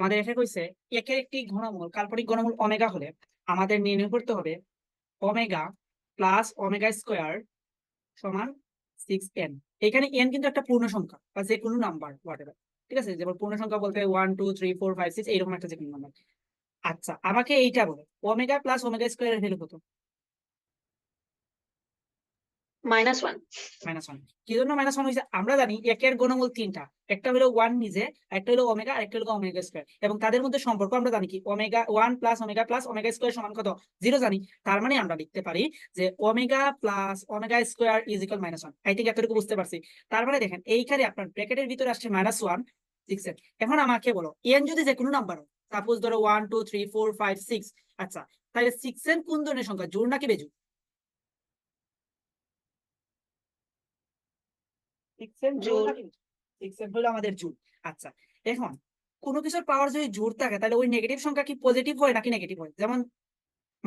আমাদের এখানে কইছে একের একটি ঘনমূল কাল্পনিক ঘনমূল ওমেগা হলে আমাদের নির্ণয় করতে হবে ওমেগা প্লাস ওমেগা স্কোয়ার সমান 6n। এখানে n কিন্তু একটা পূর্ণ সংখ্যা বা যে কোনো নাম্বার হোয়াটএভার, ঠিক আছে? যেমন পূর্ণ সংখ্যা বলতে 1 2 3 4 5 6 এইরকম একটা যে কোনো নাম্বার। আচ্ছা, আমাকে এইটা বলো, ওমেগা প্লাস ওমেগা স্কোয়ার এর ভ্যালু কত? -1। -1। কি জন্য -1 হয়েছে? আমরা জানি একের ঘনমূল তিনটা, একটা হলো 1 নিজে, একটা হলো ওমেগা, আর একটা হলো ওমেগা স্কোয়ার, এবং তাদের মধ্যে সম্পর্ক আমরা জানি কি ওমেগা 1 প্লাস ওমেগা স্কোয়ার সমান কত? 0 জানি। তার মানে আমরা লিখতে পারি যে omega plus omega square is equal -1। I think এতটুকু বুঝতে পারছি। তার মানে দেখেন এইখানে আপনার ব্র্যাকেটের ভিতরে আসছে -1 6। এখন আমাকে বলো n যদি যে কোনো নাম্বার হয়, সাপোজ ধরো 1 2 3 4 5 6, আচ্ছা তাহলে 6 এর কোন ধরনের সংখ্যা, জোড় নাকি বেজোড়? 6 এর জোড় নাকি বেজোড়? 6 এর হলো আমাদের জোড়। আচ্ছা, এখন কোনো কিছুর পাওয়ার যদি জোড় থাকে তাহলে ওই নেগেটিভ সংখ্যা কি পজিটিভ হয় নাকি নেগেটিভ হয়? যেমন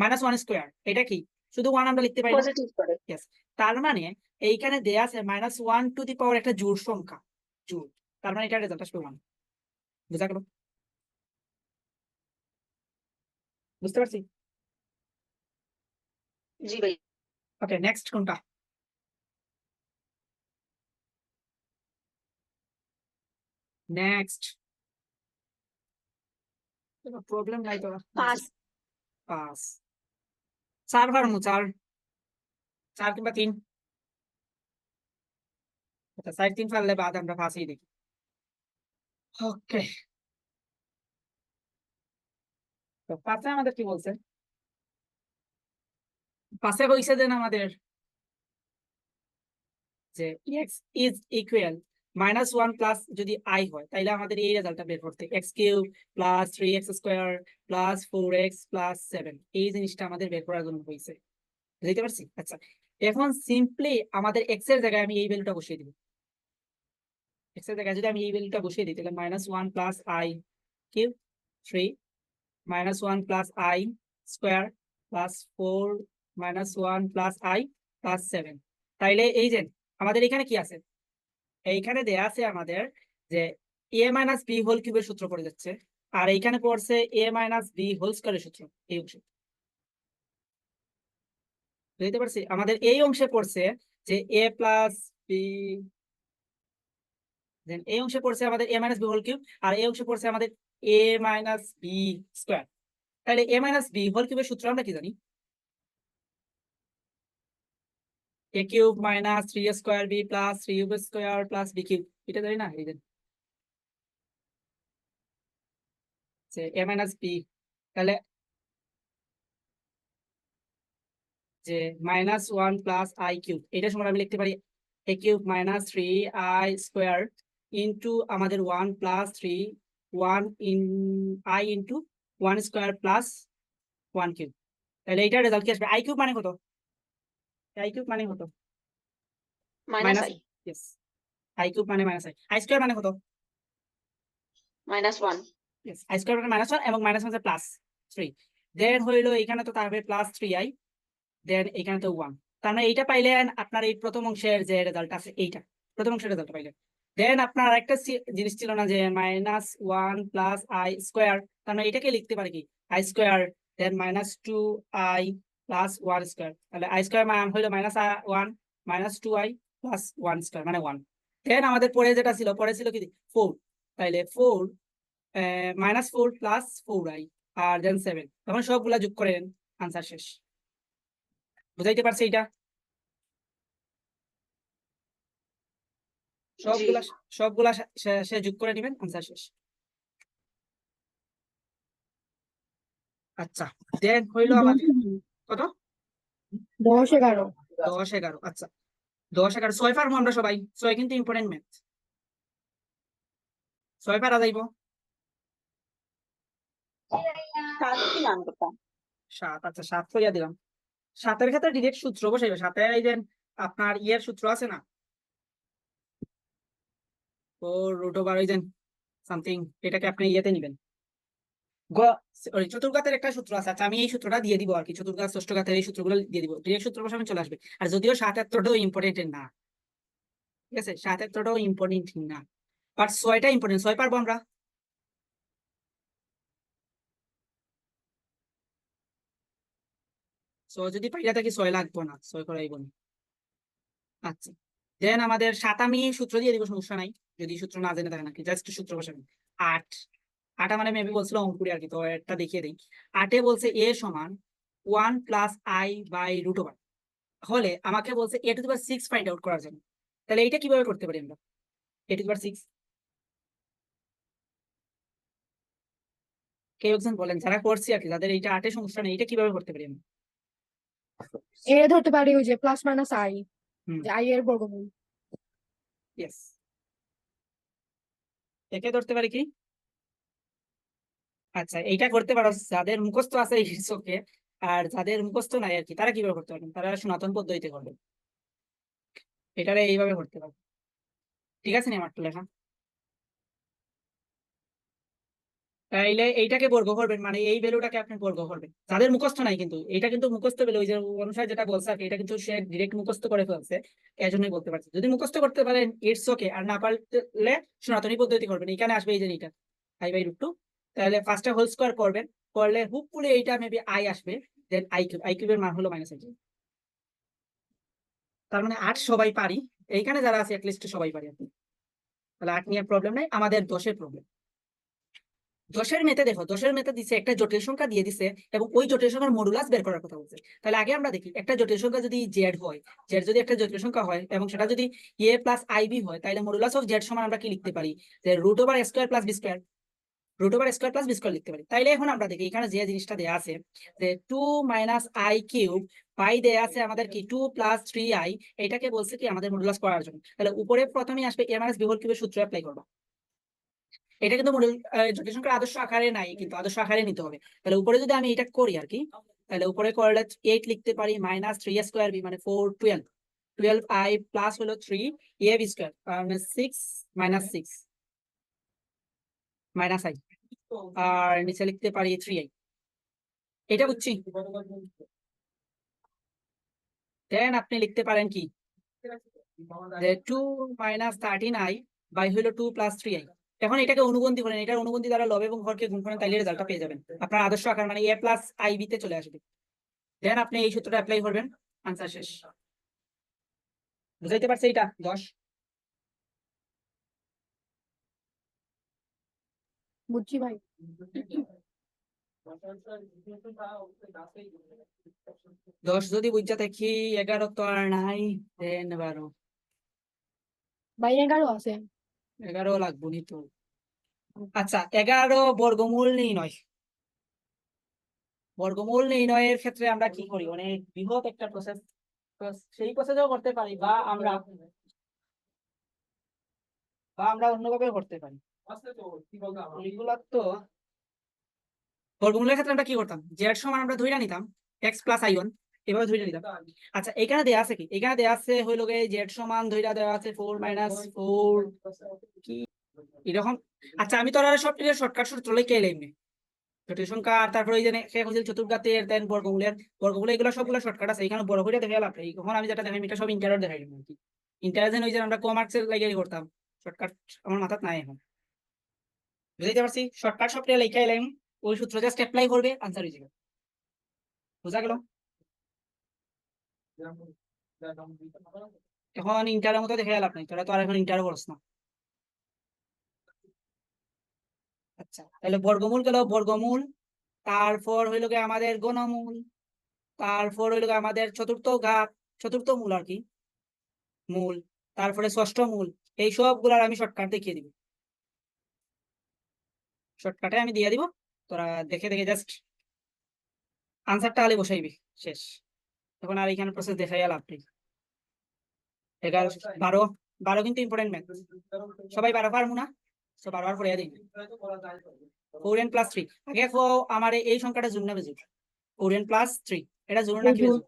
-1 স্কোয়ার, এটা কি শুধু 1 আমরা লিখতে পারি না? পজিটিভ করে। Yes। তার মানে এইখানে দেয়া আছে -1 টু দি পাওয়ার একটা জোড় সংখ্যা, জোড়। তার মানে এটা রেজাল্ট আসবে 1। বুঝা গেল? বুঝতে পারছি? জি ভাই। ওকে, নেক্সট কোনটা? নেক্সট প্রবলেম নাই তো? 5। 5। 4 পারমু, 4 4 কিংবা 3। আচ্ছা, 4 3 পারলে বাদ আমরা 5ই দেখি। ওকে, তো 5 আমাদের কি বলছে? 5 কইছে দেন আমাদের যে এক্স ইজ ইকুয়াল -1 প্লাস যদি আই হয় তাইলে আমাদের এই রেজাল্টটা বের করতে x cube plus 3x square plus 4x plus 7, এই জিনিসটা আমাদের বের করার জন্য হয়েছে। বুঝতে পারছি? আচ্ছা, এখন সিম্পলি আমাদের এক্স এর জায়গায় আমি এই ভ্যালুটা বসিয়ে দিব। এক্স এর জায়গায় যদি আমি এই ভ্যালুটা বসিয়ে দিই তাহলে -1 plus I cube 3 -1 plus I square plus 4 -1 plus I plus 7। তাইলে এই যে আমাদের এখানে কি আছে? এইখানে দেয়া আছে আমাদের যে a মাইনাস বি হোল কিউবের সূত্র পড়ে যাচ্ছে, আর এইখানে পড়ছে a মাইনাস বি হোল স্কয়ারের সূত্র। এই অংশে বুঝতে পারছি? আমাদের এই অংশে পড়ছে যে a প্লাস বি, দেন এই অংশে পড়ছে আমাদের a minus b whole cube, আর এই অংশে পড়ছে আমাদের a মাইনাস বি স্কয়ার। তাহলে a মাইনাস বি হোল কিউবের সূত্র আমরা কি জানি? a cube minus 3a square b plus 3ab square plus b cube, এটা জানি না? এই যে a মাইনাস বি, তাহলে যে -1 প্লাস আই কিউব, এটা সময় আমি লিখতে পারি a cube minus 3i square into আমাদের 1 plus 3 1 in I into 1 square plus 1 cube. তাহলে এইটার রেজাল্ট কি আসবে? আই কিউব মানে কত? আই কিউব মানে কত? Minus, -i। Yes, I cube মানে মাইনাস আই। আই স্কোয়ার মানে কত? -1। ইয়েস, আই স্কোয়ার মানে -1 এবং মাইনাস মানে প্লাস 3। দেন হইলো এখানে তো থাকবে প্লাস 3i, দেন এখানে তো 1। তার মানে এইটা পাইলেন আপনার এই প্রথম অংশের যে রেজাল্ট আছে, এইটা প্রথম অংশের রেজাল্ট পাইলেন। দেন আপনার একটা জিনিস ছিল না যে -1 প্লাস আই স্কোয়ার, তার মানে এটাকে লিখতে পারি কি i square, then -2i plus 1 square. তাহলে আই স্কোয়ার মান হইলো -1 -2i প্লাস 1 স্কোয়ার মানে 1। দেন আমাদের পরে যেটা ছিল, পরে ছিল কি 4, তাইলে 4 -4 প্লাস 4i আর দেন 7, তখন সবগুলা যোগ করেন, আনসার শেষ। বুঝাইতে পারছি? এটা জি। সবগুলা সবগুলা সে যোগ করে নেবেন, আনসার শেষ। আচ্ছা, দেন হইলো আমাদের কত? 10 11। 10 11। আচ্ছা, 10 11 6 পারবো আমরা সবাই? 6 কিন্তু ইম্পর্টেন্ট ম্যাথ। 6 পারা যাইব? 7 কি নাম করতাম? 7। আচ্ছা, 7 কইয়া দিলাম। 7 এর ক্ষেত্রে ডিরেক্ট সূত্র বসাইবে। 7 এই যে আপনার ইয়ের সূত্র আছে না, ও √ওভার ওই যে সামথিং, এটাকে আপনি ইয়েতে নেবেন। চতুর্ঘাতের একটা সূত্র আছে। আচ্ছা, আমি এই সূত্রটা দিয়ে দিব আর কি, চতুর্ঘাত ষষ্ঠঘাতের এই সূত্রগুলো দিয়ে দিব, ডিরেক্ট সূত্র বসাবেন, চলে আসবে। আর যদিও 7 এতটাও ইম্পর্টেন্ট না, ঠিক আছে? 7 এতটাও ইম্পর্টেন্ট না, বাট 6টা ইম্পর্টেন্ট। 6 পারবো আমরা? সো যদি পাইয়া থাকি 6 লাগবো না, 6 করাইব না। আচ্ছা, দেন আমাদের 7 আমি সূত্র দিয়ে দিব, সমস্যা নাই যদি সূত্র না জেনে থাকেন, নাকি জাস্ট সূত্র বসাবেন। 8 8 মানে মেবি বলছিল অঙ্কুরি আর কি, তো এটা দেখিয়ে দিই। 8 বলছে a সমান 1 plus i by root over, হলে আমাকে বলছে a to the power 6 find out করার জন্য। তাহলে এটা কিভাবে করতে পারি আমরা? a টু দি পাওয়ার 6 কেউ একজন বলেন, যারা করছি আর কি, যাদের এইটা 8 সমস্যা নেই, এটা কিভাবে করতে পারি আমরা? এটা ধরতে পারি ওই যে প্লাস মাইনাস আই, হুম, যে আই এর বর্গমূল। ইয়েস। একে ধরতে পারি কি? আচ্ছা, এইটা করতে পারো যাদের মুখস্থ আছে ওকে, আর যাদের মুখস্থ নাই আর কি, তারা কিভাবে করতে পারবেন? তারা সনাতন পদ্ধতিতে করবে, এটারে এইভাবে করতে পারবে। ঠিক আছে নি আমার তো লেখা? তাইলে এইটাকে বর্গ করবেন, মানে এই ভ্যালুটাকে আপনি বর্গ করবেন। যাদের মুখস্থ নাই, কিন্তু এটা কিন্তু মুখস্থ ভ্যালু, ওই যে অনুসারে যেটা বলছে আর কি, এটা কিন্তু সে ডিরেক্ট মুখস্থ করে ফেলছে, এই জন্যই বলতে পারছে। যদি মুখস্থ করতে পারেন ইটস ওকে, আর না পারলে সনাতনী পদ্ধতি করবেন। এখানে আসবে এই যে এইটা আই বাই রুট টু, তাহলে ফার্স্টে হোল স্কোয়ার করবেন, করলে হুপফুলি এইটা মেবি আই আসবে, দেন আই কিউবের মান হলো মাইনাস আই। তার মানে 8 সবাই পারি, এইখানে যারা আছে লিস্টে সবাই পারি আপনি। তাহলে 8 নিয়ে প্রবলেম নাই, আমাদের 10-এর প্রবলেম। 10-এর মেতে দেখো, 10-এর মেতে দিছে একটা জটিল সংখ্যা দিয়ে দিছে, এবং ওই জটিল সংখ্যার মডুলাস বের করার কথা বলছে। তাহলে আগে আমরা দেখি, একটা জটিল সংখ্যা যদি জেড হয়, জেড যদি একটা জটিল সংখ্যা হয় এবং সেটা যদি এ প্লাস আইবি হয়, তাহলে মডুলাস অফ জেড সমান আমরা কি লিখতে পারি? যে root over square plus b square, root over square plus b square লিখতে পারি। তাইলে এখন আমরা দেখি এখানে যে জিনিসটা দেয়া আছে, যে 2 মাইনাস আই কিউব বাই দেয়া আছে আমাদের কি 2 প্লাস 3i, এটাকে বলছে কি আমাদের মডুলাস করার জন্য। তাহলে উপরে প্রথমেই আসবে a মাইনাস বি হোল কিউবের সূত্র অ্যাপ্লাই করবা। এটা কিন্তু মডেল জটিল সংখ্যার আদর্শ আকারে নাই, কিন্তু আদর্শ আকারে নিতে হবে। তাহলে উপরে যদি আমি এটা করি আর কি, তাহলে উপরে করলে 8 লিখতে পারি, মাইনাস 3 স্কোয়ার বি মানে 4 12, 12i প্লাস হলো 3 এ বি স্কোয়ার মানে 6 মাইনাস 6 মাইনাস i, আর নিচে লিখতে পারি 3i। এটা বুঝছি। দেন আপনি লিখতে পারেন কি, যে 2 মাইনাস 13i বাই হলো 2 প্লাস 3i। এখন এটাকে অনুবন্ধী করেন, এটার অনুবন্ধী দ্বারা লব এবং হরকে গুণ করেন, তাইলে রেজাল্টটা পেয়ে যাবেন। আপনার আদর্শ আকার মানে a প্লাস আই বি তে চলে আসবে। দেন আপনি এই সূত্রটা অ্যাপ্লাই করবেন, আনসার শেষ। বুঝাইতে পারছে এটা? 10 বুঝছি ভাই। 10 যদি বুঝা দেখি, 11 তো আর নাই, দেন 12। ভাই 11 আছে। 11 লাগবো নি তো। আচ্ছা, 11 বর্গমূল নির্ণয়। বর্গমূল নির্ণয়ের ক্ষেত্রে আমরা কি করি, অনেক বৃহৎ একটা প্রসেস, সেই প্রসেসও করতে পারি, বা আমরা অন্যভাবে করতে পারি। এগুলা তো বর্গমূলের ক্ষেত্রে আমরা কি করতাম, জেড সমান আমরা ধরে নিতাম এক্স প্লাস আই ওয়ান, এভাবে ধরে নিতাম। আচ্ছা, এখানে দেয়া আছে কি, এখানে দেয়া আছে হইলো গিয়ে জেড সমান ধইরা দেওয়া আছে 4 মাইনাস 4 কি এরকম। আচ্ছা, আমি তো আর সব কিছু শর্টকাট সূত্র লিখে এলাম নি, জটিল সংখ্যা আর তারপরে ওই যে চতুর্ঘাতের দেন বর্গমূল এগুলো সবগুলো শর্টকাট আছে, এখানে বড় করে দেখে লাভ নেই। এখন আমি যেটা দেখাই এটা সব ইন্টারনেট দেখাই আর কি। ইন্টারনেট ওই যে আমরা কমার্সের লাগে করতাম, শর্টকাট আমার মাথাত নাই এখন। বুঝাইতে পারছি? শর্টকাট সবটা লিখে এলাম, ওই সূত্র জাস্ট অ্যাপ্লাই করবে, আনসার হয়ে যাবে। বুঝা গেল? এখন ইন্টারের মতো দেখে লাভ নাই, তোরা তো আর এখন ইন্টারও করছ না। আচ্ছা, তাহলে বর্গমূল গেল, বর্গমূল, তারপর হইল গিয়ে আমাদের ঘনমূল, তারপর হইল গিয়ে আমাদের চতুর্থ ঘাত, চতুর্থ মূল আর কি, মূল, তারপরে ষষ্ঠ মূল। এই সবগুলার আমি শর্টকাট দেখিয়ে দিব, শর্টকাটে আমি দিয়ে দিব, তোরা দেখে দেখে জাস্ট আনসারটা আলে বসাইবি, শেষ। এখন আর এখানে প্রসেস দেখাই লাভ নেই। 11 12 12 কিন্তু ইম্পর্টেন্ট ম্যাথ, সবাই 12 পারবো না, তো 12 বার পড়ে দিই। 4n প্লাস 3, আগে আমার এই সংখ্যাটা জুড় না বেজুর? 4n প্লাস 3 এটা জুড় না কি বেজুড়।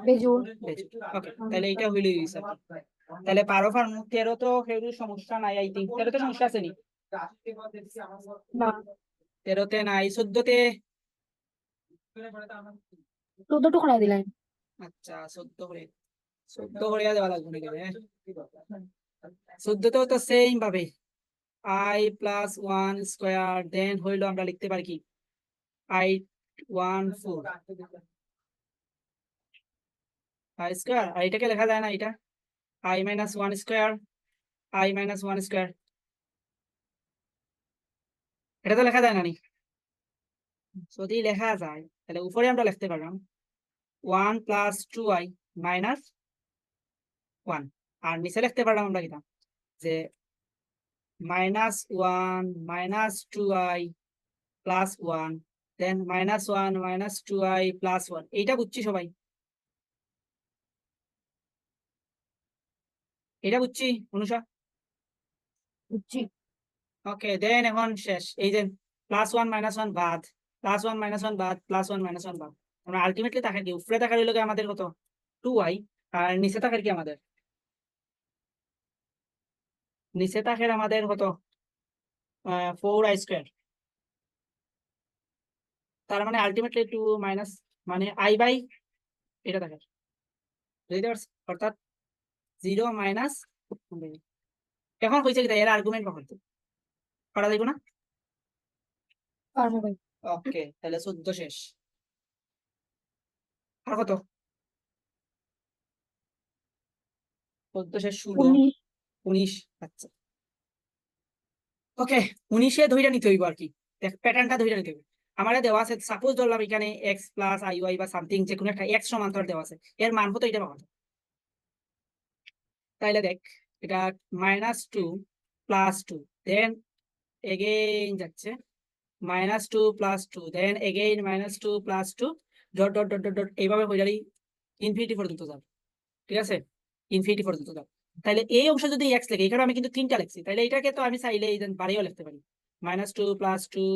বেজুর? কি বেজুড়। ওকে, তাহলে এটা হইল হিসাব। তাহলে 12 ফার 13 তো সেগুলো সমস্যা নাই, আই থিঙ্ক 13 তে সমস্যা আছে নি? না, 13 তে নাই, 14 তে? 14 টুকরা দিলেন। আচ্ছা, 14 করে 14 করে দেওয়া লাগবে নাকি? 14 তেও তো সেম ভাবে i প্লাস 1 স্কোয়ার, দেন হইলো আমরা লিখতে পারি কি i 1 4 i স্কয়ার, আর এটাকে লেখা যায় না, এটা i minus 1 square, i minus 1 square, এটা তো লেখা যায় না নি? যদি লেখা যায় তাহলে উপরে আমরা লিখতে পারলাম 1 প্লাস 2i মাইনাস 1, আর নিচে লিখতে পারলাম আমরা কিনা যে minus 1 minus 2i plus 1, than minus 1 minus 2i plus 1। এইটা বুঝছি সবাই? এটা বুঝছি অনুষা? বুঝছি। ওকে, দেন এখন শেষ। এই যে প্লাস 1 মাইনাস 1 বাদ, প্লাস 1 মাইনাস 1 বাদ, প্লাস 1 মাইনাস 1 বাদ, আমরা আলটিমেটলি তাকে কি উপরে থাকার হইলো আমাদের কত 2i, আর নিচে থাকার কি আমাদের নিচে থাকার আমাদের কত 4i স্কয়ার। তার মানে আলটিমেটলি 2 মাইনাস মানে i বাই এটা থাকার, বুঝতে পারছি? অর্থাৎ 0 মাইনাস। এখন হয়েছে কি এর আর্গুমেন্ট করা যাবে না? পারবো ভাই। ওকে, তাহলে 14 শেষ। আর কত? 14 শেষ, 16 19 19। আচ্ছা ওকে, 19-এ ধইরা নিতে হইব আর কি, দেখ প্যাটার্নটা ধইরা নিতে হইব। আমারে দেওয়া আছে, সাপোজ ধরলাম এখানে x প্লাস iy বা সামথিং যে কোনো একটা x সমান্তরাল দেওয়া আছে, এর মান কত এটা পাবো। তাইলে দেখ এটা -2 প্লাস 2, দেন এগেইন যাচ্ছে -2 plus 2, then again -2 plus 2, dot dot dot dot dot এইভাবে হইলারি ইনফিনিটি পর্যন্ত যাবে। ঠিক আছে, ইনফিনিটি পর্যন্ত যাবে। তাহলে এই অংশ যদি x লেখে, এখানে আমি কিন্তু 3টা লিখছি, তাহলে এটাকে তো আমি চাইলে এই বাড়িয়েও লিখতে পারি -2 প্লাস 2,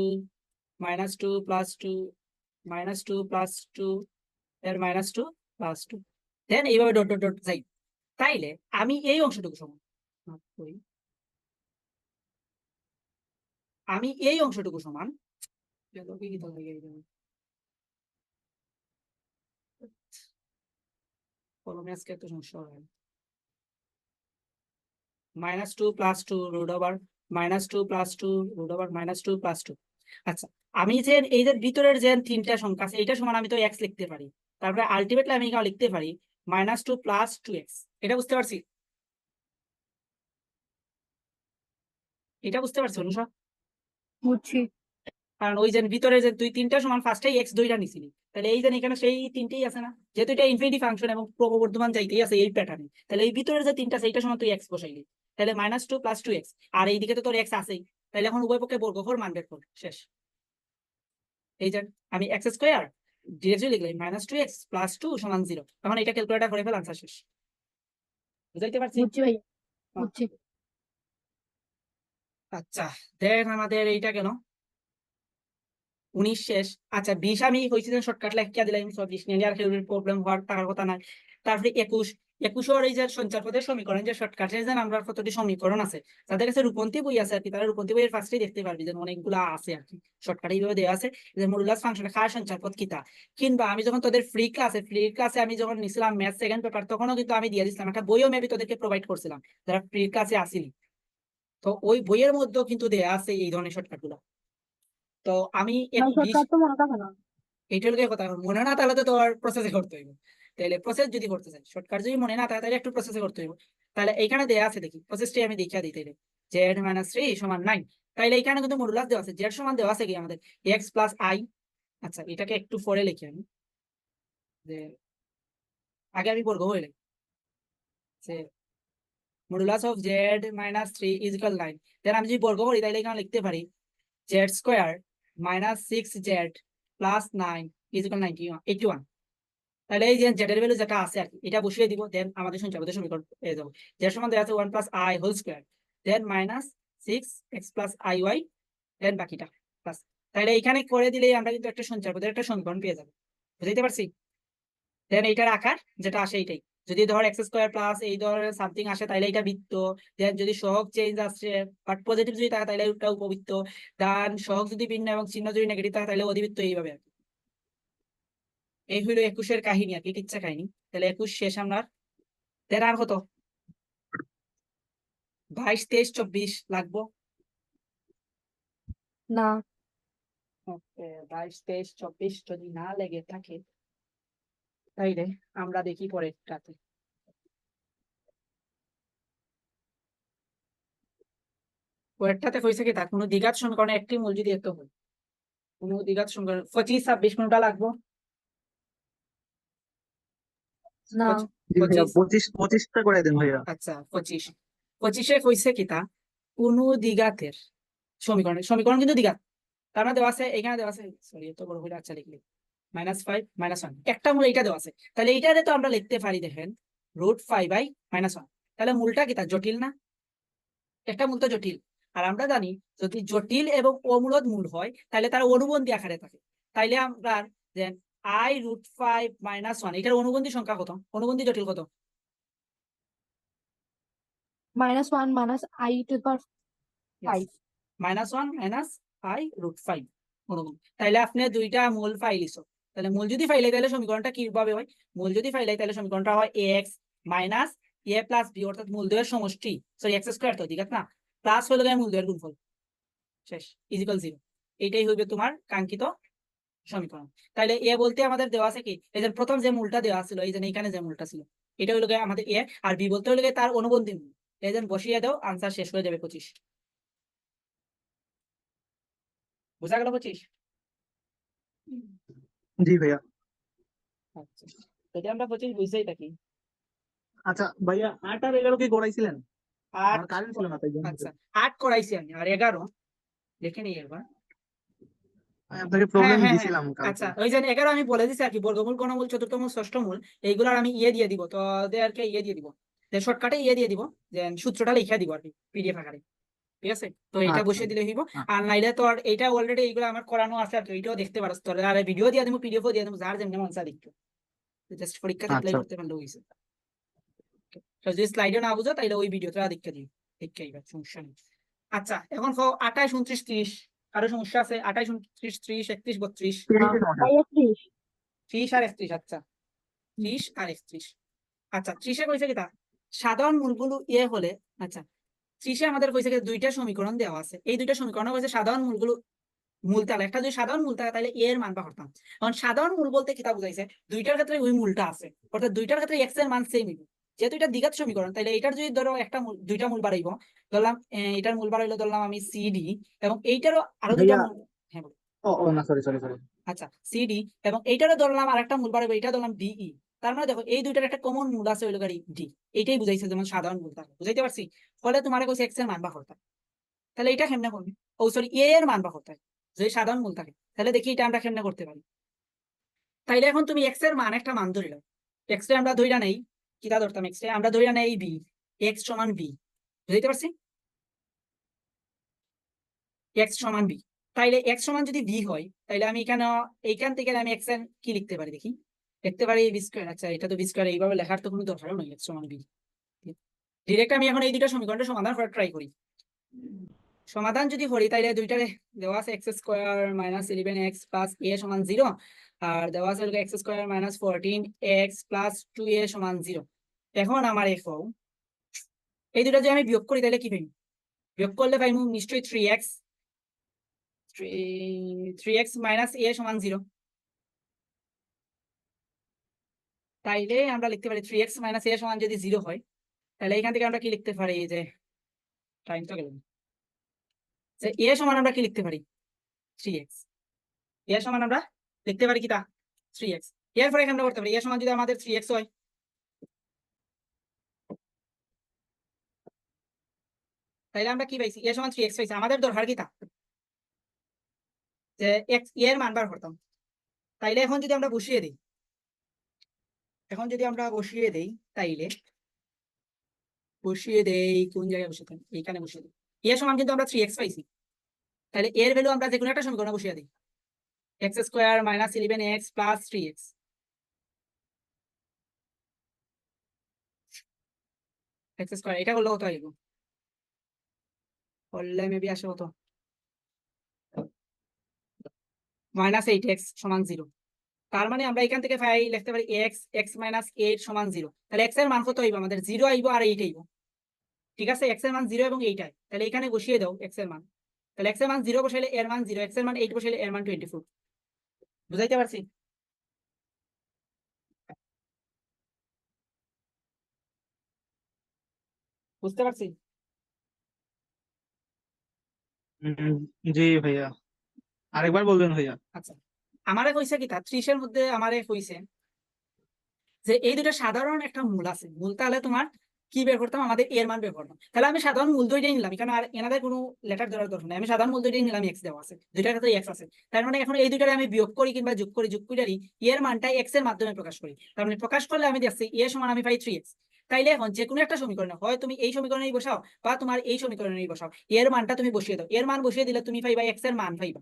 -2 প্লাস 2, -2 প্লাস 2, এর -2 প্লাস 2, দেন এইভাবে ডট ডট ডট যাই। তাইলে আমি এই অংশটুকু সমান আমি এই অংশটুকু সমান কলমে আজকে এত সমস্যা হয় -2 plus 2 root over -2 plus 2 root over -2 plus 2। আচ্ছা, আমি যে এই যে ভিতরের যে 3টা সংখ্যা আছে, এইটা সমান আমি তো x লিখতে পারি, তারপরে আলটিমেটলি আমি এখানে লিখতে পারি -2 প্লাস 2x। এটা বুঝতে পারছি? এটা বুঝতে পারছি অনুষা? বুঝছি। কারণ ওই যে ভিতরে যে 2 3টা সমান ফার্স্টেই x দুইটা নিছিলি, তাহলে এই যে এখানে সেই 3টেই আছে না, যেহেতু এটা ইনফিনিটি ফাংশন এবং ক্রমবর্ধমান যাইতেই আছে এই প্যাটার্নে, তাহলে এই ভিতরে যে 3টা আছে এইটা সমান তুই x বসাইলি, তাহলে -2 প্লাস 2x, আর এইদিকে তো তোর x আছেই, তাহলে এখন উভয় পক্ষে বর্গফল মান বের কর, শেষ। এই যে আমি x স্কয়ার ডিরেক্টলি লিখলাম -2x প্লাস 2 সমান 0, তখন এটা ক্যালকুলেটর করে ফেল, আনসার শেষ। বুঝাইতে পারছি? বুঝছি ভাই, হ্যাঁ। বুঝছি। আচ্ছা, দেন আমাদের এইটা কেন 19 শেষ। আচ্ছা 20 আমি হয়েছে যে শর্টকাট লেখিয়া দিলাম, সব 20 নিয়ে আর কেউ প্রবলেম হওয়ার থাকার কথা নাই। তারপরে 21 21 এই যে সঞ্চার পদের সমীকরণ, যে শর্টকাটের যে আমরা কতটি সমীকরণ আছে, তাদের কাছে রূপন্তি বই আছে আর কি, তারা রূপন্তি বইয়ের ফার্স্টেই দেখতে পারবি যে অনেকগুলা আছে আর কি, শর্টকাট এইভাবে দেওয়া আছে যে মডুলাস ফাংশনে খায় সঞ্চার পদ কিতা। কিংবা আমি যখন তোদের ফ্রি ক্লাসে আমি যখন নিছিলাম ম্যাথ সেকেন্ড পেপার, তখনও কিন্তু আমি দিয়ে দিছিলাম একটা বইও মেবি তোদেরকে প্রোভাইড করছিলাম যারা ফ্রি ক্লাসে আসিনি, তো ওই বইয়ের মধ্যেও কিন্তু দেয়া আছে এই ধরনের শর্টকাট গুলো। তো আমি ভাই 20 শর্টকাট তো মনে থাকে না। এইটা হলো গিয়ে কথা, মনে না তাহলে তো তোমার প্রসেসে করতে হইব। তাহলে প্রসেস যদি করতে চাই, শর্টকাট যদি মনে না থাকে তাহলে একটু প্রসেসে করতে হইব। তাহলে এইখানে দেয়া আছে, দেখি প্রসেসটি আমি দেখিয়া দিই তাইলে। z-3 সমান 9, তাইলে এইখানে কিন্তু মডুলাস দেওয়া আছে, z সমান দেওয়া আছে কি আমাদের x প্লাস i। আচ্ছা এটাকে একটু পরে লিখি আমি, যে আগে আমি বর্গ হয়ে লিখি যে modulus of z-3 is equal 9, দেন আমি যদি বর্গ করি তাহলে এখানে লিখতে পারি z square -6z plus 9 is equal 81। তাহলে এই যে জেডের ভ্যালু যেটা আছে আর কি, এটা বসিয়ে দিব, দেন আমাদের সঞ্চারপদের সমীকরণ পেয়ে যাবো। জেড সমান দেওয়া আছে 1 plus i whole square, then -6x plus iy, then বাকিটা প্লাস। তাহলে এখানে করে দিলেই আমরা কিন্তু একটা সঞ্চারপদের একটা সমীকরণ পেয়ে যাবো, বুঝতে পারছি? দেন এইটার আকার যেটা আসে এইটাই, যদি ধর এক্স স্কয়ার প্লাস এই ধরনের সামথিং আসে তাহলে এটা বৃত্ত, দেন যদি সহগ চেঞ্জ আসছে বাট পজিটিভ যদি থাকে তাহলে ওটা উপবৃত্ত, দেন সহগ যদি ভিন্ন এবং চিহ্ন যদি নেগেটিভ থাকে তাহলে অধিবৃত্ত, এইভাবে আর কি। এই হইলো 21-এর কাহিনী আর কি, কিচ্ছা কাহিনী। তাহলে 21 শেষ আমরা, দেন আর কত 22 23 24 লাগবো না ওকে 22 23 24 যদি না লেগে থাকে তাইলে আমরা দেখি পরেরটাতে। পরেরটাতে হয়েছে কি তা কোনো দ্বিঘাত সমীকরণে একটি মূল যদি এত হয়, কোনো দ্বিঘাত সমীকরণ 25 26 মিনিটটা লাগবো। না, জি ভাইয়া 25 25টা করে দেন ভাইয়া। আচ্ছা 25 হয়েছে কি তা কোনো দ্বিঘাতের সমীকরণ কিন্তু দ্বিঘাত। তার মানে দেওয়া আছে এখানে দেওয়া আছে, সরি এত বড় হইলে আচ্ছা লিখলি -5 -1 একটা মূল এইটা দেওয়া আছে, তাহলে এইটারে তো আমরা লিখতে পারি দেখেন √5/-1। তাহলে মূলটা কি তা জটিল না? একটা মূল তো জটিল। আর আমরা জানি যদি জটিল এবং অমূলদ মূল হয় তাহলে তার অনুবন্ধী আকারে থাকে। তাইলে আমরা যে i√5 - 1 এটার অনুবন্ধী সংখ্যা কত, অনুবন্ধী জটিল কত? -1 - i⁵ -1 - i√5 অনুবন্ধী। তাইলে আপনি দুইটা মূল পাইলিছো, তাহলে মূল যদি পাইলে তাহলে সমীকরণটা কিভাবে হয়? মূল যদি পাইলে তাহলে সমীকরণটা হয় ax minus a plus b, অর্থাৎ মূল দ্বয়ের সমষ্টি, সরি এক্স স্কয়ার তো দ্বিঘাত না, প্লাস হলো গিয়ে মূল দ্বয়ের গুণফল, শেষ ইজিক্যাল 0। এইটাই হইবে তোমার কাঙ্ক্ষিত সমীকরণ। তাইলে এ বলতে আমাদের দেওয়া আছে কি, এই যে প্রথম যে মূলটা দেওয়া ছিল, এই যে এখানে যে মূলটা ছিল এটা হলো গিয়ে আমাদের এ, আর বি বলতে হলো গিয়ে তার অনুবন্ধী মূল। এই যে বসিয়ে দাও, আনসার শেষ হয়ে যাবে 25। বুঝা গেল 25? জি ভাইয়া। আচ্ছা, যদি আমরা 25 বুঝতেই থাকি। আচ্ছা ভাইয়া 8 আর 11 কি গড়াইছিলেন? 8, আমার কারেন্ট ছিল না তাই জন্য। আচ্ছা 8 করাইছি আমি, আর 11 দেখে নিই একবার। আমি আপনাকে হ্যাঁ প্রবলেম হ্যাঁ হ্যাঁ, দিছিলাম কালকে। আচ্ছা ওই যে 11 আমি বলে দিছি আর কি, বর্গমূল, ঘনমূল, চতুর্থমূল, ষষ্ঠমূল এইগুলার আমি ইয়ে দিয়ে দিব, তো ওদেরকে ইয়ে দিয়ে দিব, যে শর্টকাটে ইয়ে দিয়ে দিব, যে সূত্রটা লিখে দিব আর কি পিডিএফ আকারে। ঠিক আছে, তো এটা আচ্ছা বসিয়ে দিলে হইব। আর নাইলে তো আর এইটা অলরেডি এইগুলো আমার করানো আছে, আর তো এইটাও দেখতে পারছ তোর, আর ভিডিও দিয়ে দিব, পিডিএফও দিয়ে দিব, যার যেমন মন চায় দেখতে, জাস্ট পরীক্ষাতে অ্যাপ্লাই আচ্ছা করতে পারলে হইছে। তো যদি স্লাইডে না বুঝো তাহলে ওই ভিডিওটা দেখতে দিই, দেখতে আইবা, সমস্যা নেই। আচ্ছা এখন 28 29 30, আরো সমস্যা আছে? 28 29 30 31 32, 30 এর মধ্যে। 30 আর 31, আচ্ছা 30 আর 31। আচ্ছা 30 এ কইছে কি তা সাধারণ মূলগুলো ইয়ে হলে, আচ্ছা 30 এ আমাদের কইছে কি দুইটা সমীকরণ দেওয়া আছে, এই দুইটা সমীকরণ কইছে সাধারণ মূলগুলো মূল তাহলে একটা যদি সাধারণ মূল থাকে তাহলে এর মান পাঠাম। এখন সাধারণ মূল বলতে কিতা বুঝাইছে, দুইটার ক্ষেত্রে ওই মূলটা আছে, অর্থাৎ দুইটার ক্ষেত্রে এক্স এর মান সেম হইব। যেহেতু এটা দ্বিঘাত সমীকরণ তাহলে এটার যদি ধরো একটা মূল, দুইটা মূল বাড়াইব, ধরলাম এটার মূল বাড়াইলো ধরলাম আমি সিডি, এবং এইটারও আরো দুইটা ভাইয়া মূল, হ্যাঁ বলো। ও না, সরি সরি সরি। আচ্ছা সিডি এবং এইটারও ধরলাম আর একটা মূল বাড়াইবো, এটা ধরলাম ডিই। তার মানে দেখো এই দুইটার একটা কমন মূল আছে, ওইলো গাড়ি ডি। এইটাই বুঝাইছে যেমন সাধারণ মূল থাকে, বুঝাইতে পারছি? ফলে তোমার কইছে এক্স এর মান বা করতে, তাহলে এটা কেমনে করবে? ও সরি, এ এর মান বা করতে যদি সাধারণ মূল থাকে, তাহলে দেখি এটা আমরা কেমনে করতে পারি। তাইলে এখন তুমি এক্স এর মান একটা মান ধরে নাও, এক্স এর আমরা ধইরা নেই, কিটা ধরতাম, এক্স এর আমরা ধইরা নেই বি, এক্স সমান বি, বুঝতে পারছি? এক্স সমান বি, তাইলে এক্স সমান যদি বি হয় তাইলে আমি এখানে এইখান থেকে আমি এক্স এর কি লিখতে পারি দেখি, লিখতে পারি বি স্কয়ার। আচ্ছা এটা তো বি স্কয়ার, এইভাবে লেখার তো কোনো দরকার নেই, এক্স সমান বি। ডিরেক্ট আমি এখন এই দুইটা সমীকরণটা সমাধান করার ট্রাই করি। সমাধান যদি করি তাইলে দুইটারে দেওয়া আছে x² - 11x প্লাস a সমান 0, আর দেওয়া আছে x² - 14x প্লাস 2a সমান 0। এখন আমার এই দুটা যদি আমি বিয়োগ করি তাহলে কি পাইব? বিয়োগ করলে পাইব নিশ্চয়ই 3x, 3x মাইনাস a সমান 0। তাইলে আমরা লিখতে পারি 3x মাইনাস a সমান যদি 0 হয় তাহলে এখান থেকে আমরা কি লিখতে পারি, এই যে টাইম তো গেল, যে a সমান আমরা কি লিখতে পারি 3x, এর সমান আমরা লিখতে পারি কি তা 3x। এরপরে আমরা করতে পারি এর সমান যদি আমাদের 3x হয়, তাহলে আমরা কি পাইছি, এর সমান 3x পাইছি, আমাদের দরকার কি তা যে x এর মান বার করতাম। তাইলে এখন যদি আমরা বসিয়ে দিই, এখন যদি আমরা বসিয়ে দেই তাইলে বসিয়ে দেই কোন জায়গায় বসিয়ে দেই, এইখানে বসিয়ে দিই। এর সমান কিন্তু আমরা 3x পাইছি, তাহলে এর ভ্যালু আমরা যে কোনো একটা সমীকরণে বসিয়ে দিই, x² - 11x plus 3x, x², এটা করলে কত আইব, করলে মেবি আসে কত -8x সমান 0। তার মানে আমরা এখান থেকে লিখতে পারি x মাইনাস 8 সমান 0। তাহলে x এর মান কত হইব আমাদের, 0 আইব আর 8 আইব। ঠিক আছে, x এর মান 0 এবং 8 আই, তাহলে এখানে বসিয়ে দাও x এর মান, তাহলে x এর মান 0 বসাইলে এর মান 0, x এর মান 8 বসাইলে এর মান 24। বুঝাইতে পারছি? বুঝতে পারছি? উম, জি ভাইয়া, আরেকবার বলবেন ভাইয়া। আচ্ছা, আমারে কইছে কি তা 30 এর মধ্যে আমারে কইছে যে এই দুটো সাধারণ একটা মূল আছে, মূল তাহলে তোমার কি বের করতাম, আমাদের এর মান বের করতাম। তাহলে আমি সাধারণ মূল দুইটাই নিলাম, এখানে আর এনাদের কোনো লেটার ধরার দরকার নেই, আমি সাধারণ মূল দুইটাই নিলাম, এক্স দেওয়া আছে, দুইটার ক্ষেত্রে এক্স আছে। তার মানে এখন এই দুইটারে আমি বিয়োগ করি কিংবা যোগ করি, যোগ করি এর মানটা এক্স এর মাধ্যমে প্রকাশ করি। তার মানে প্রকাশ করলে আমি দেখছি এ সমান আমি পাই 3x। তাইলে এখন যে কোনো একটা সমীকরণে হয় তুমি এই সমীকরণেই বসাও বা তোমার এই সমীকরণেই বসাও, এর মানটা তুমি বসিয়ে দাও, এর মান বসিয়ে দিলে তুমি পাইবা এক্স এর মান পাইবা।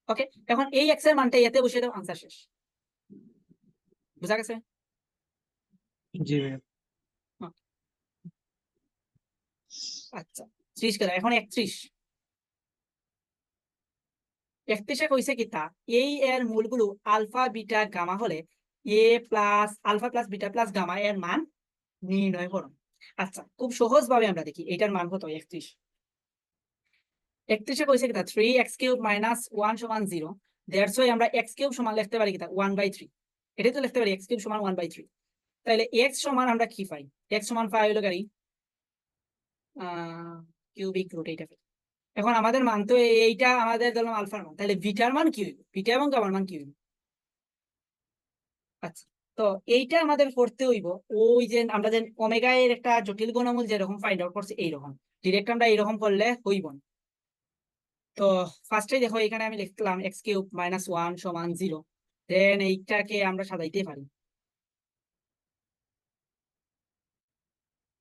ওকে, এখন এই এক্স এর মানটা এতে বসিয়ে দাও, আনসার শেষ। বুঝা গেছে? জি ভাইয়া। আচ্ছা, 30 গেল, এখন 31। 31 কইছে কি তা এই এর মূলগুলো আলফা বিটা গামা হলে a plus alpha plus beta plus gamma এর মান নির্ণয় করো। আচ্ছা, খুব সহজ ভাবে আমরা দেখি এটার মান কত। 31 কইছে কি তা 3x³ - 1 সমান 0। দ্যাটস ওয়াই আমরা x³ সমান লিখতে পারি কি তা 1/3। এটাই তো লিখতে পারি x³ সমান 1/3। তাহলে x সমান আমরা কি পাই? x সমান পাই হলো গাড়ি কিউবিক রুট এইটা। এখন আমাদের মান তো এইটা আমাদের ধরলাম আলফার মান, তাহলে বিটার মান কি হইব? বিটা এবং গামার মান কি হইব? আচ্ছা, তো এইটা আমাদের করতে হইব ওই যে আমরা যে ওমেগা এর একটা জটিল ঘনমূল যেরকম ফাইন্ড আউট করছি এইরকম, ডিরেক্ট আমরা এইরকম করলে হইব না। তো ফার্স্টে দেখো এখানে আমি লিখলাম x³ - 1 সমান 0, দেন এইটাকে আমরা সাজাইতে পারি,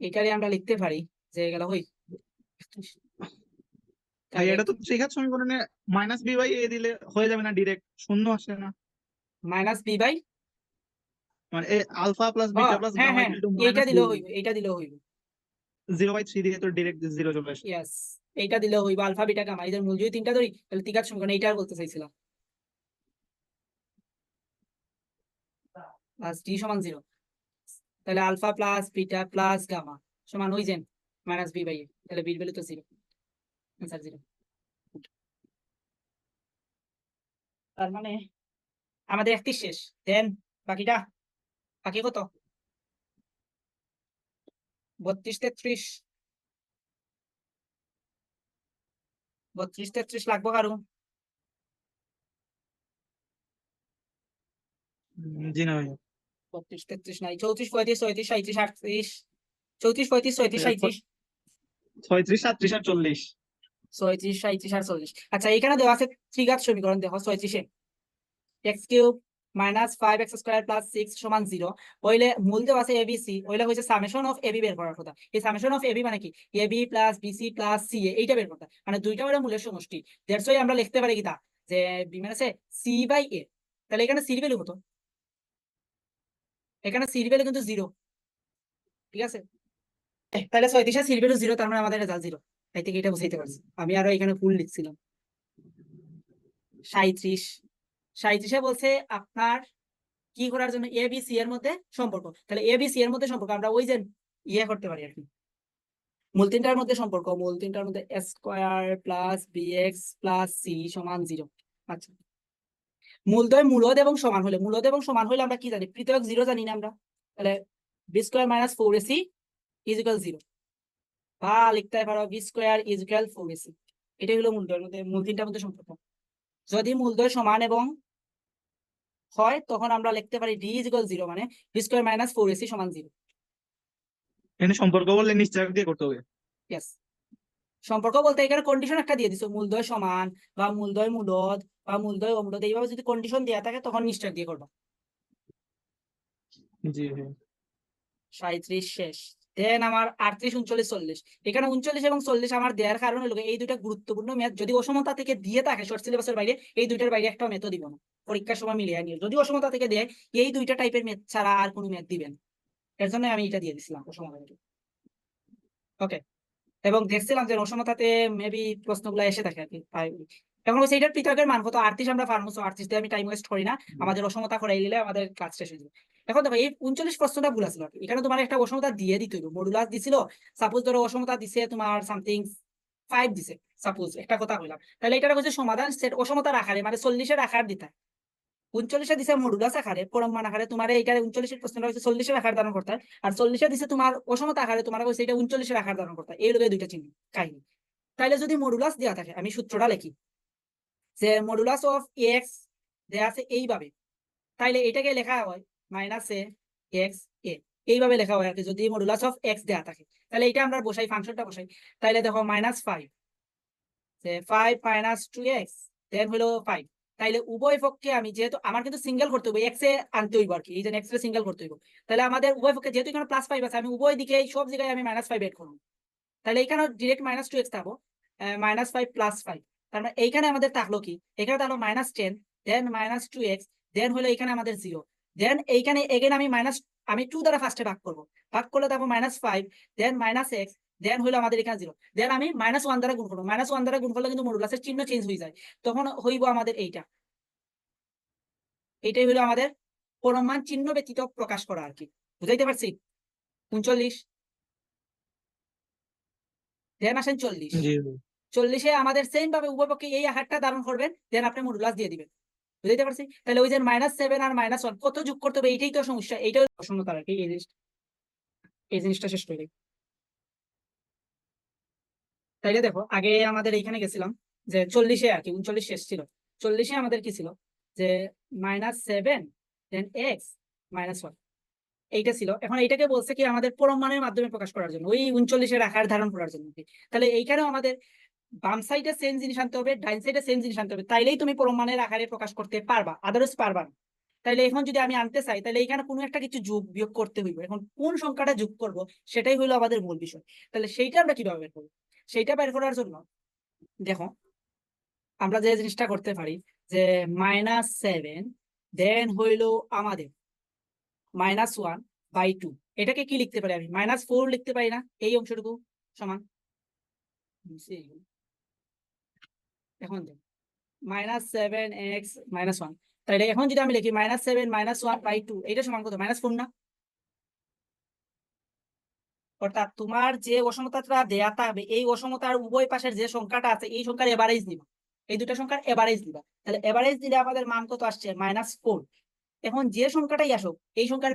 এইটারে আমরা লিখতে পারি যে গেল হই ভাই এটা তো ত্রিঘাত সমীকরণে মাইনাস বি বাই এ দিলে হয়ে যাবে না, ডিরেক্ট শূন্য আসে না? মাইনাস বি বাই, মানে এ আলফা প্লাস বিটা প্লাস হ্যাঁ গামা হ্যাঁ, ইকুয়াল টু এইটা মাইনাস বি, দিলেও হইব, এইটা দিলেও হইব। 0/3 দিয়ে তো ডিরেক্ট 0 চলে আসে। ইয়েস, এইটা দিলেও হইব, আলফা বিটা গামা এদের মূল যদি তিনটা ধরি তাহলে ত্রিঘাত সমীকরণ এইটা বলতে চাইছিলাম। প্লাস ডি সমান 0, তাহলে alpha plus beta plus gamma সমান ওই যে মাইনাস বি বাই এ, তাহলে বির ভ্যালু তো 0, आंसर 0। তার মানে আমাদের 31 শেষ, দেন বাকিটা, বাকি কত? 32 33, 32 33 লাগবো কারো? জি না ভাইয়া। 32 33 নাই, 34 35 36 37 38, 34 35 36 37 36 37 আর 40। 36 37 আর 40। আচ্ছা, এখানে দেওয়া আছে ত্রিঘাত সমীকরণ, দেখো 36 x³ - 5x² + 6 সমান 0 হইলে মূল দেওয়া আছে abc, হইলে হইছে সামেশন অফ ab বের করার কথা। এই সামেশন অফ ab মানে কি? ab plus bc plus ca, এইটা বের করতে, মানে দুইটা হলো মূলের সমষ্টি। দ্যাটস ওয়াই আমরা লিখতে পারি কি তা যে b মানে আছে c বাই a। তাহলে এখানে c এর ভ্যালু কত? এখানে c এর ভ্যালু কিন্তু 0, ঠিক আছে? তাহলে 36 c এর ভ্যালু 0, তার মানে আমাদের রেজাল্ট 0। তাই থেকে এটা বুঝাইতে পারছি, আমি আরো এখানে ফুল লিখছিলাম। 37 37 বলছে আপনার কি করার জন্য এ বি সি এর মধ্যে সম্পর্ক, তাহলে এ বি সি এর মধ্যে সম্পর্ক আমরা ওই যে ইয়ে করতে পারি আর কি, মূল তিনটার মধ্যে সম্পর্ক, মূল তিনটার মধ্যে square plus bx plus c সমান 0। আচ্ছা, মূলদ্বয় মূলদ এবং সমান হলে, মূলদ এবং সমান হলে আমরা কি জানি? পৃথক 0 জানি না আমরা, তাহলে b square minus 4ac is equal 0, বা লিখতে পারো B square is equal 4ac। এটাই হলো মূলদ্বয়ের মধ্যে, মূল তিনটার মধ্যে সম্পর্ক। যদি মূলদ্বয় সমান এবং হয় তখন আমরা লিখতে পারি ডি ইজ ইকুয়াল 0, মানে বি স্কয়ার মাইনাস 4ac সমান 0। এখানে সম্পর্ক বললে নিশ্চয় দিয়ে করতে হবে। ইয়েস, সম্পর্ক বলতে এখানে কন্ডিশন একটা দিয়ে দিছো, মূলদ্বয় সমান বা মূলদ্বয় মূলদ বা মূলদ্বয় অমূলদ, এইভাবে যদি কন্ডিশন দেওয়া থাকে তখন নিশ্চয় দিয়ে করবা। জি ভাইয়া। 37 শেষ, দেন আমার 38 39 40। এখানে 39 এবং 40 আমার দেওয়ার কারণ হলো এই দুইটা গুরুত্বপূর্ণ ম্যাথ, যদি অসমতা থেকে দিয়ে থাকে শর্ট সিলেবাসের বাইরে, এই দুইটার বাইরে একটা ম্যাথও দিব না, পরীক্ষার সময় মিলিয়ে নিয়ে। যদি অসমতা থেকে দেয় এই দুইটা টাইপের ম্যাথ ছাড়া আর কোনো ম্যাথ দিবেন, এর জন্য আমি এটা দিয়ে দিছিলাম অসমতা থেকে। ওকে, এবং দেখছিলাম যে অসমতাতে মেবি প্রশ্নগুলো এসে থাকে আর কি। এখন হচ্ছে এটার পৃথকের মান কত? 38 আমরা পারবো, 38 দিয়ে আমি টাইম ওয়েস্ট করি না, আমাদের অসমতা করাই দিলে আমাদের কাজ শেষ হয়ে যাবে। এখন দেখো এই 39 প্রশ্নটা ভুল আছিল, এখানে তোমার একটা অসমতা দিয়ে দিতে হইব, মডুলাস দিছিল, সাপোজ ধরো অসমতা দিছে তোমার সামথিং 5 দিছে সাপোজ একটা কথা কইলাম, তাহলে এটার হচ্ছে সমাধান সেট অসমতার আকারে মানে 40-এর আকার দিতা। 39 দিছে মডুলাস আকারে পরমাণু আকারে, তোমার এইটা 39-এর প্রশ্নটা হচ্ছে 40-এর আকার ধারণ করতে, আর 40 দিছে তোমার অসমতা আকারে, তোমার হচ্ছে এটা 39-এর আকার ধারণ করতে। এই লগে দুইটা চিহ্ন কাহিনী। তাইলে যদি মডুলাস দেওয়া থাকে, আমি সূত্রটা লিখি যে মডুলাস অফ এক্স দেয়া আছে এইভাবে, তাইলে এটাকে লেখা হয় মাইনাস এ এক্স এ, এইভাবে লেখা হয় আর কি। যদি মডুলাস অফ এক্স দেয়া থাকে তাহলে এটা আমরা বসাই, ফাংশনটা বসাই। তাইলে দেখো -5 যে 5 - 2x দেন হলো 5। তাইলে উভয় পক্ষে আমি যেহেতু আমার কিন্তু সিঙ্গেল করতে হবে, এক্স এ আনতে হইব আর কি, এই যে এক্স এ সিঙ্গেল করতে হইব। তাহলে আমাদের উভয় পক্ষে যেহেতু এখানে +5 আছে, আমি উভয় দিকে সব জায়গায় আমি -5 এড করব। তাহলে এখানে ডিরেক্ট -2x থাকবো, -5 + 5। তার মানে এইখানে আমাদের থাকলো কি, এখানে থাকলো -10 দেন -2x দেন হলো এখানে আমাদের 0 দেন এইখানে এগেন আমি 2 দ্বারা ফার্স্টে ভাগ করব, ভাগ করলে তারপর -5 দেন -x দেন হলো আমাদের এখানে 0 দেন আমি -1 দ্বারা গুণ করব। -1 দ্বারা গুণ করলে কিন্তু মডুলাসের চিহ্ন চেঞ্জ হয়ে যায়, তখন হইব আমাদের এইটাই হলো আমাদের পরমাণ চিহ্ন ব্যতীত প্রকাশ করা আর কি। বুঝাইতে পারছি? 39 দেন আসেন 40। জি 40-এ আমাদের সেম ভাবে উভয় পক্ষে এই আকারটা ধারণ করবেন, দেন আপনি মডুলাস দিয়ে দিবেন। বুঝতে পারছি? তাহলে ওই যে -7 আর -1 কত যোগ করতে হবে, এইটাই তো সমস্যা, এইটাই প্রশ্নটা আর কি। এই জিনিসটা শেষ করে দিই। তাইলে দেখো আগে আমাদের এইখানে গেছিলাম যে 40-এ আর কি, 39 শেষ ছিল। 40-এ আমাদের কি ছিল যে -7 দেন x -1 এইটা ছিল। এখন এইটাকে বলছে কি আমাদের পরমাণুর মাধ্যমে প্রকাশ করার জন্য, ওই 39-এর আকার ধারণ করার জন্য। তাহলে এইখানেও আমাদের বাম সাইডে সেম জিনিস আনতে হবে, ডাইন সাইডে সেম জিনিস আনতে হবে, তাইলেই তুমি পরমাণুর আকারে প্রকাশ করতে পারবা, আদারওয়াইজ পারবা না। তাইলে এখন যদি আমি আনতে চাই, তাহলে এখানে কোনো একটা কিছু যোগ বিয়োগ করতে হইব। এখন কোন সংখ্যাটা যোগ করব সেটাই হলো আমাদের মূল বিষয়। তাহলে সেইটা আমরা কিভাবে বের করবো? সেইটা বের করার জন্য দেখো আমরা যে জিনিসটা করতে পারি যে -7 দেন হইলো আমাদের -1/2, এটাকে কি লিখতে পারি আমি? -4 লিখতে পারি না? এই অংশটুকু সমান, এখন দেখ -7x -1, তাইলে এখন যদি আমি লিখি -7 -1/2, এটা সমান কত? -4 না? অর্থাৎ তোমার যে অসমতাটা দেয়া থাকবে, এই অসমতার উভয় পাশের যে সংখ্যাটা আছে এই সংখ্যার এভারেজ দিবা, এই দুটা সংখ্যার এভারেজ দিবা। তাহলে এভারেজ দিলে আমাদের মান কত আসছে? -4। এখন যে সংখ্যাটাই আসুক এই সংখ্যার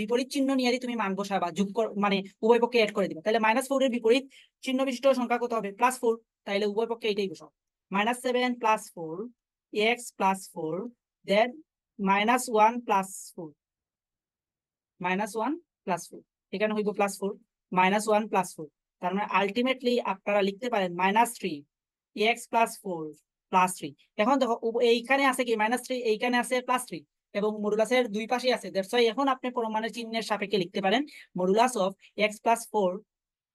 বিপরীত চিহ্ন নিয়ে তুমি মান বসাবা, যোগ মানে উভয় পক্ষে এড করে দিবা। তাহলে -4 এর বিপরীত চিহ্ন বিশিষ্ট সংখ্যা কত হবে? +4। তাহলে উভয় পক্ষে এটাই বসাও, -7 + 4 x + 4 দেন -1 + 4 -1 + 4, এখানে হইব +4 -1 + 4। তার মানে আলটিমেটলি আপনারা লিখতে পারেন -3 x + 4 + 3। এখন দেখো এইখানে আছে কি -3, এইখানে আছে +3 এবং মডুলাসের দুই পাশে আছে, দ্যাটস ওয়াই এখন আপনি পরমাণুর চিহ্নের সাপেক্ষে লিখতে পারেন মডুলাস অফ x + 4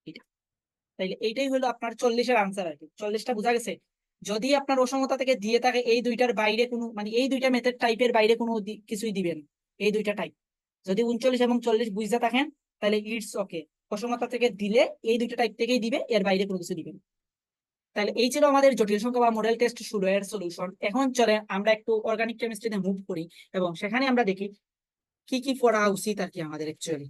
এটা। তাইলে এইটাই হলো আপনার 40-এর আনসার আর কি। 40টা বোঝা গেছে? যদি আপনার অসমতা থেকে দিয়ে থাকে এই দুইটার বাইরে কোনো মানে এই দুইটা মেথড টাইপের বাইরে কোনো কিছুই দিবেন, এই দুইটা টাইপ যদি 39 এবং 40 বুঝতে থাকেন তাহলে ইটস ওকে। অসমতা থেকে দিলে এই দুইটা টাইপ থেকেই দিবে, এর বাইরে কোনো কিছু দিবেন। তাহলে এই ছিল আমাদের জটিল সংখ্যা বা মডেল টেস্ট 16 এর সলিউশন। এখন চলে আমরা একটু অর্গানিক কেমিস্ট্রিতে মুভ করি এবং সেখানে আমরা দেখি কি কি পড়া উচিত আর কি আমাদের অ্যাকচুয়ালি।